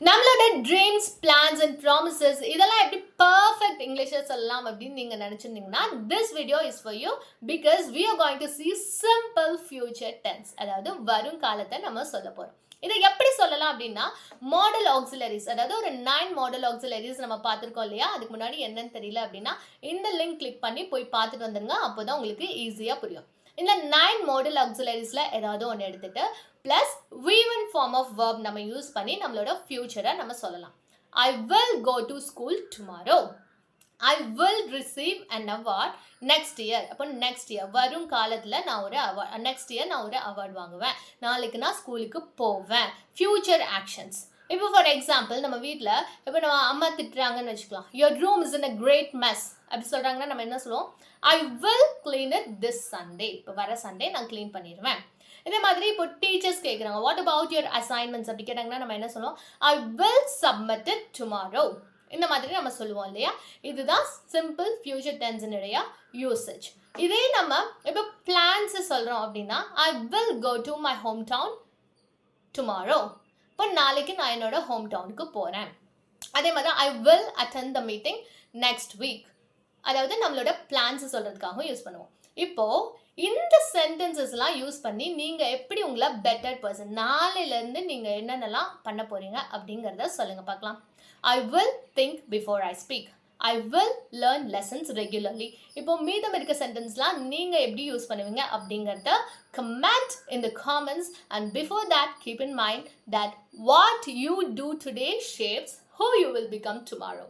நம்மளோட dreams plants and promises இதெல்லாம் எப்படி பர்ஃபெக்ட் இங்கிலீஷில் சொல்லலாம் அப்படின்னு நீங்கள் நினச்சிருந்தீங்கன்னா this video is for you because we are going to see simple future tense, அதாவது வரும் காலத்தை நம்ம சொல்ல போகிறோம். இதை எப்படி சொல்லலாம் அப்படின்னா மாடல் ஆக்சிலரிஸ், அதாவது ஒரு 9 மாடல் ஆக்சிலரிஸ் நம்ம பார்த்துருக்கோம் இல்லையா? அதுக்கு முன்னாடி என்னன்னு தெரியல அப்படின்னா இந்த லிங்க் கிளிக் பண்ணி போய் பார்த்துட்டு வந்துருங்க. அப்போ தான் உங்களுக்கு ஈஸியாக புரியும். இந்த 9 மாடல் ஆக்சிலரிஸில் ஏதாவது ஒன்று எடுத்துட்டு plus V1 form of verb நம்ம யூஸ் பண்ணி நம்மளோட ஃபியூச்சரை நம்ம சொல்லலாம். I will go to school tomorrow. I will receive an award next year. அப்போ நெக்ஸ்ட் இயர் வரும் காலத்தில் நான் ஒரு அவார்ட், நெக்ஸ்ட் இயர் நான் ஒரு அவார்ட் வாங்குவேன், நாளைக்கு நான் ஸ்கூலுக்கு போவேன். Future actions. இப்போ ஃபார் எக்ஸாம்பிள் நம்ம வீட்டில் இப்போ நம்ம அம்மா திட்டுறாங்கன்னு வச்சுக்கலாம். Your room is in a great mess அப்படி சொல்கிறாங்கன்னா நம்ம என்ன சொல்லுவோம்? I will clean it this Sunday. இப்போ வர சண்டே நான் க்ளீன் பண்ணிடுவேன். இதே மாதிரி இப்போ டீச்சர்ஸ் கேட்குறாங்க, வாட் அபவுட் யுவர் அசைன்மெண்ட்ஸ் அப்படி கேட்டாங்கன்னா நம்ம என்ன சொல்லுவோம்? I will submit it tomorrow. இந்த மாதிரி நம்ம சொல்லுவோம் இல்லையா? இதுதான் சிம்பிள் ஃபியூச்சர் டென்ஸினுடைய யூசேஜ். இதே நம்ம இப்போ பிளான்ஸை சொல்கிறோம் அப்படின்னா I will go to my home town tomorrow. இப்போ நாளைக்கு நான் என்னோட ஹோம் டவுனுக்கு போகிறேன். அதே மாதிரி I will attend the meeting next week. அதாவது நம்மளோட பிளான்ஸை சொல்கிறதுக்காகவும் யூஸ் பண்ணுவோம். இப்போது இந்த சென்டென்சஸ்லாம் யூஸ் பண்ணி நீங்கள் எப்படி உங்களை பெட்டர் பர்சன், நாளையிலேருந்து நீங்கள் என்னென்னலாம் பண்ண போகிறீங்க அப்படிங்கிறத சொல்லுங்கள் பார்க்கலாம். I will think before I speak. I will learn lessons regularly. இப்போ மீதம் இருக்க சென்டென்ஸ்லாம் நீங்கள் எப்படி யூஸ் பண்ணுவீங்க அப்படிங்கிறத comment in the comments. And before that keep in mind that what you do today shapes who you will become tomorrow.